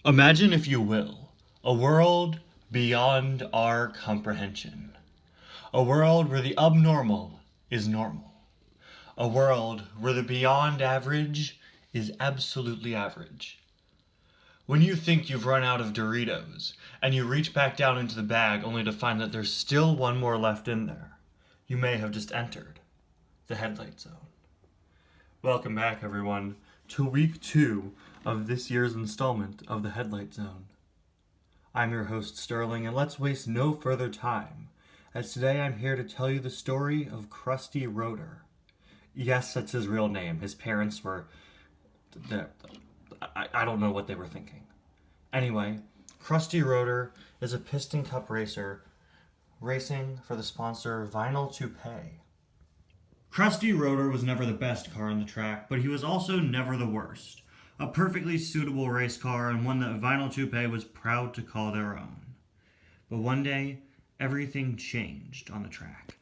Imagine, if you will, a world beyond our comprehension. A world where the abnormal is normal. A world where the beyond average is absolutely average. When you think you've run out of Doritos, and you reach back down into the bag only to find that there's still one more left in there, you may have just entered the Headlight Zone. Welcome back, everyone, to week 2 of this year's installment of the Headlight Zone. I'm your host, Sterling, and let's waste no further time, as today I'm here to tell you the story of Krusty Rotor. Yes, that's his real name. His parents were... I don't know what they were thinking. Anyway, Krusty Rotor is a Piston Cup racer racing for the sponsor Vinyl Toupee. Krusty Rotor was never the best car on the track, but he was also never the worst. A perfectly suitable race car, and one that Vinyl Toupee was proud to call their own. But one day, everything changed on the track.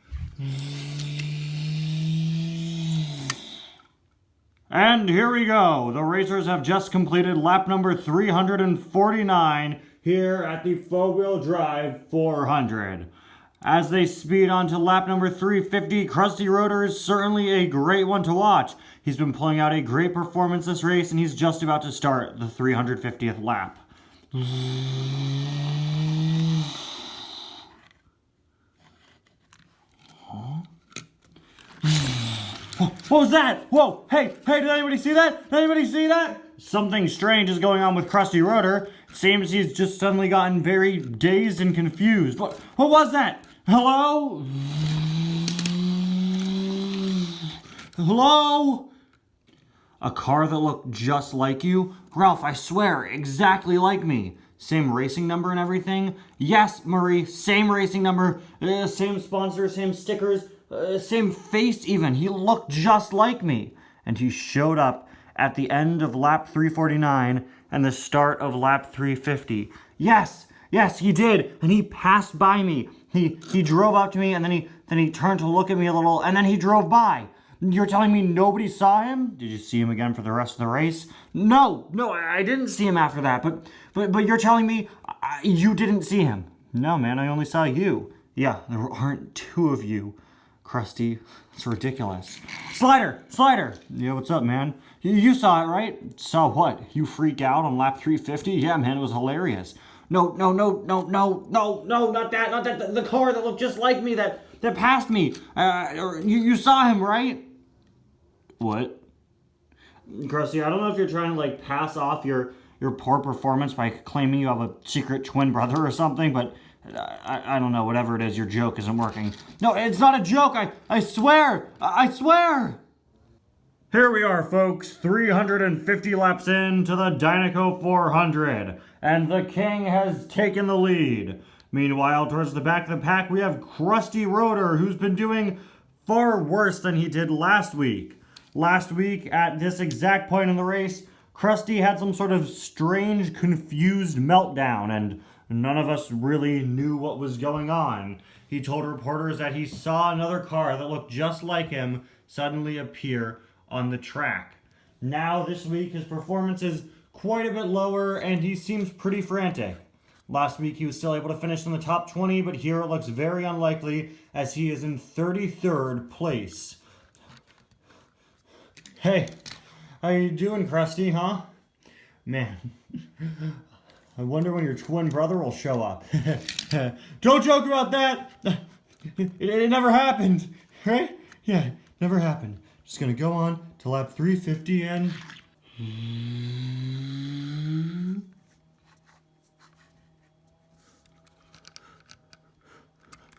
And here we go. The racers have just completed lap number 349 here at the 4-wheel drive 400. As they speed on to lap number 350, Krusty Rotor is certainly a great one to watch. He's been pulling out a great performance this race, and he's just about to start the 350th lap. What was that? Whoa! Hey, did anybody see that? Did anybody see that? Something strange is going on with Krusty Rotor. It seems he's just suddenly gotten very dazed and confused. What was that? Hello? Hello? A car that looked just like you? Ralph, I swear, exactly like me. Same racing number and everything? Yes, Marie, same racing number, same sponsor, same stickers, same face even. He looked just like me. And he showed up at the end of lap 349 and the start of lap 350. Yes, he did. And he passed by me. He drove up to me, and then he turned to look at me a little, and then he drove by. You're telling me nobody saw him? Did you see him again for the rest of the race? No, I didn't see him after that. But you're telling me you didn't see him? No, man, I only saw you. Yeah, there aren't two of you, Krusty. It's ridiculous. Slider. Yeah, what's up, man? You saw it, right? Saw what? You freak out on lap 350? Yeah, man, it was hilarious. No, not that. The car that looked just like me that passed me. You saw him, right? What? Krusty, I don't know if you're trying to pass off your poor performance by claiming you have a secret twin brother or something, but I don't know, whatever it is, your joke isn't working. No, it's not a joke, I swear! I swear! Here we are, folks, 350 laps into the Dynaco 400, and the king has taken the lead. Meanwhile, towards the back of the pack, we have Krusty Rotor, who's been doing far worse than he did last week. Last week, at this exact point in the race, Krusty had some sort of strange, confused meltdown, and none of us really knew what was going on. He told reporters that he saw another car that looked just like him suddenly appear on the track. Now, this week, his performance is quite a bit lower, and he seems pretty frantic. Last week, he was still able to finish in the top 20, but here it looks very unlikely, as he is in 33rd place. Hey, how you doing, Krusty, huh? Man, I wonder when your twin brother will show up. Don't joke about that! It never happened, right? Yeah, it never happened. Just gonna go on to lap 350 and...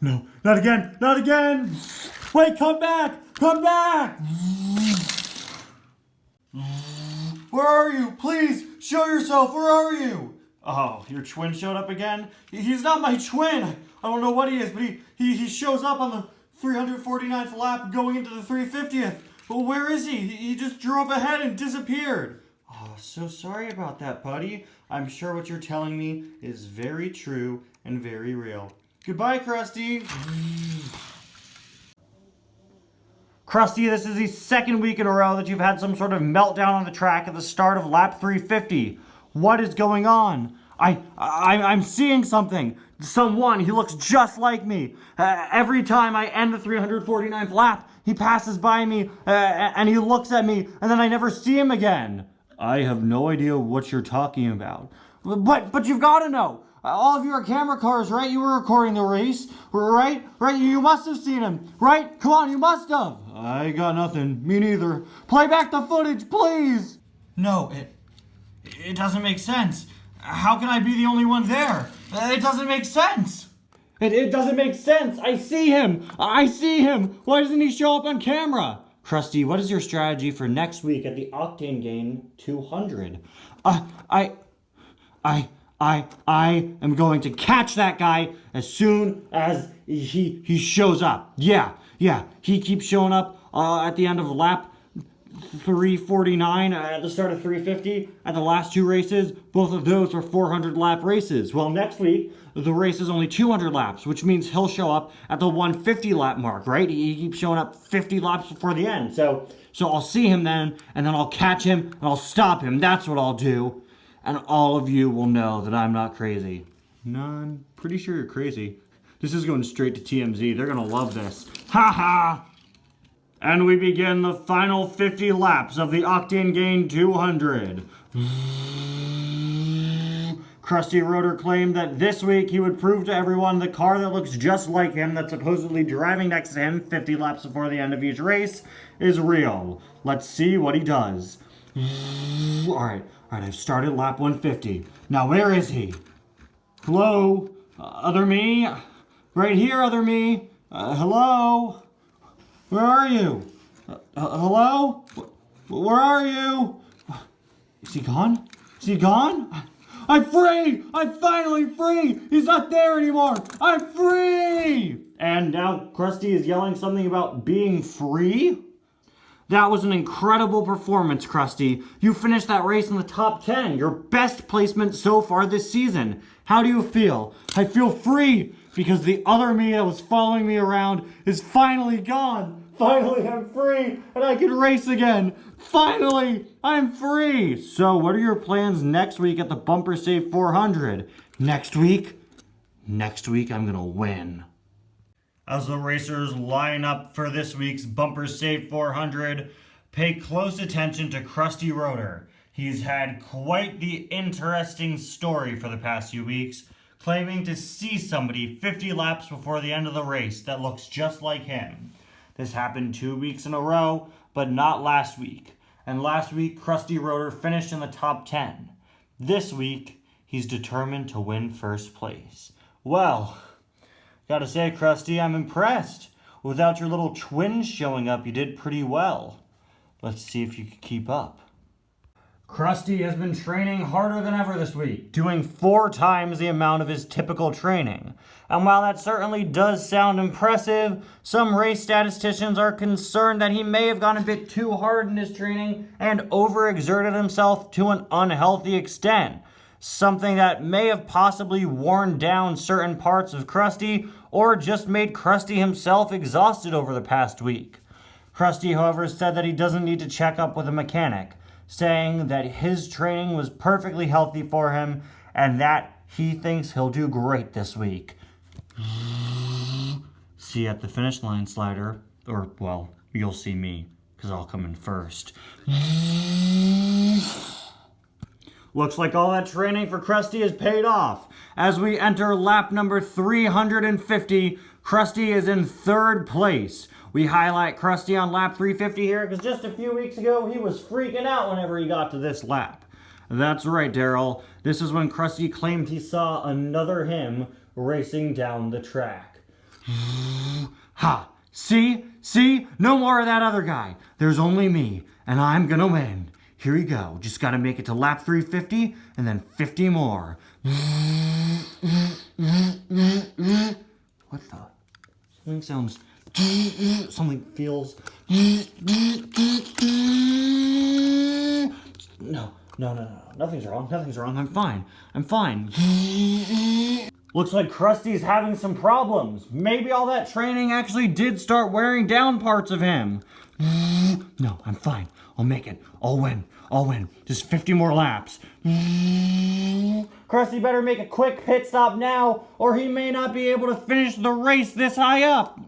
No, not again! Wait, come back! Where are you? Please, show yourself, where are you? Oh, your twin showed up again? He's not my twin! I don't know what he is, but he shows up on the 349th lap going into the 350th. Well, where is he? He just drove ahead and disappeared. Oh, so sorry about that, buddy. I'm sure what you're telling me is very true and very real. Goodbye, Krusty. Krusty, this is the second week in a row that you've had some sort of meltdown on the track at the start of lap 350. What is going on? I'm seeing something. Someone, he looks just like me. Every time I end the 349th lap, he passes by me and he looks at me, and then I never see him again. I have no idea what you're talking about. But you've got to know. All of you are camera cars, right? You were recording the race, right? Right? You must have seen him, right? Come on, you must have. I got nothing. Me neither. Play back the footage, please. No, it doesn't make sense. How can I be the only one there? It doesn't make sense. It doesn't make sense. I see him. I see him. Why doesn't he show up on camera? Krusty, what is your strategy for next week at the Octane Gain 200? I am going to catch that guy as soon as he shows up. Yeah. He keeps showing up at the end of lap 349, at the start of 350, at the last two races. Both of those were 400 lap races. Well, next week, the race is only 200 laps, which means he'll show up at the 150 lap mark, right? He keeps showing up 50 laps before the end. So I'll see him then, and then I'll catch him, and I'll stop him. That's what I'll do. And all of you will know that I'm not crazy. None. Pretty sure you're crazy. This is going straight to TMZ. They're going to love this. Ha ha! And we begin the final 50 laps of the Octane Gain 200. Krusty Rotor claimed that this week he would prove to everyone the car that looks just like him, that's supposedly driving next to him 50 laps before the end of each race, is real. Let's see what he does. Alright, I've started lap 150. Now where is he? Hello? Other me? Right here, other me. Hello? Where are you? Hello? Where are you? Is he gone? Is he gone? I'm free! I'm finally free! He's not there anymore! I'm free! And now Krusty is yelling something about being free? That was an incredible performance, Krusty. You finished that race in the top 10, your best placement so far this season. How do you feel? I feel free because the other me that was following me around is finally gone. Finally, I'm free and I can race again. Finally, I'm free. So what are your plans next week at the Bumper Safe 400? Next week, I'm gonna win. As the racers line up for this week's Bumper Safe 400, pay close attention to Krusty Rotor. He's had quite the interesting story for the past few weeks, claiming to see somebody 50 laps before the end of the race that looks just like him. This happened 2 weeks in a row, but not last week. And last week, Krusty Rotor finished in the top 10. This week, he's determined to win first place. Well, gotta say, Krusty, I'm impressed. Without your little twins showing up, you did pretty well. Let's see if you can keep up. Krusty has been training harder than ever this week, doing 4 times the amount of his typical training. And while that certainly does sound impressive, some race statisticians are concerned that he may have gone a bit too hard in his training and overexerted himself to an unhealthy extent. Something that may have possibly worn down certain parts of Krusty or just made Krusty himself exhausted over the past week. Krusty, however, said that he doesn't need to check up with a mechanic, saying that his training was perfectly healthy for him and that he thinks he'll do great this week. See you at the finish line, Slider. Or, well, you'll see me, because I'll come in first. Looks like all that training for Krusty has paid off. As we enter lap number 350, Krusty is in 3rd place. We highlight Krusty on lap 350 here because just a few weeks ago, he was freaking out whenever he got to this lap. That's right, Daryl. This is when Krusty claimed he saw another him racing down the track. Ha! See? No more of that other guy. There's only me, and I'm gonna win. Here you go. Just gotta make it to lap 350, and then 50 more. What the? Something sounds... Something feels... No. Nothing's wrong. I'm fine. Looks like Krusty's having some problems. Maybe all that training actually did start wearing down parts of him. No, I'm fine. I'll make it. I'll win. I'll win. Just 50 more laps. Krusty better make a quick pit stop now, or he may not be able to finish the race this high up.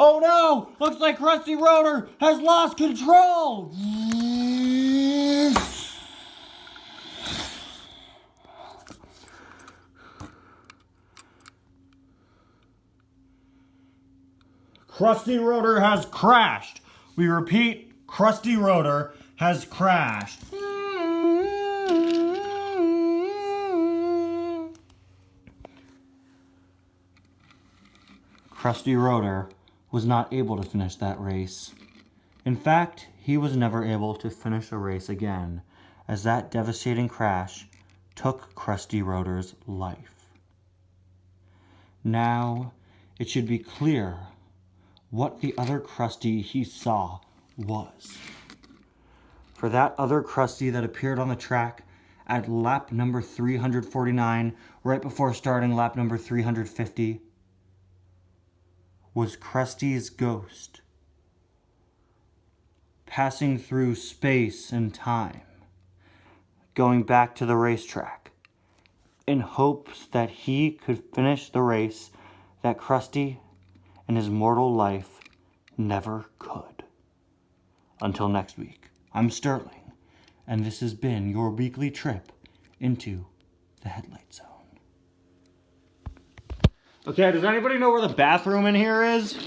Oh no! Looks like Krusty Rotor has lost control! Krusty Rotor has crashed. We repeat, Krusty Rotor has crashed. Krusty Rotor was not able to finish that race. In fact, he was never able to finish a race again, as that devastating crash took Krusty Rotor's life. Now, it should be clear what the other Krusty he saw was. For that other Krusty that appeared on the track at lap number 349, right before starting lap number 350, was Krusty's ghost, passing through space and time, going back to the racetrack, in hopes that he could finish the race that Krusty in his mortal life never could. Until next week, I'm Sterling, and this has been your weekly trip into the Headlight Zone. Okay, does anybody know where the bathroom in here is?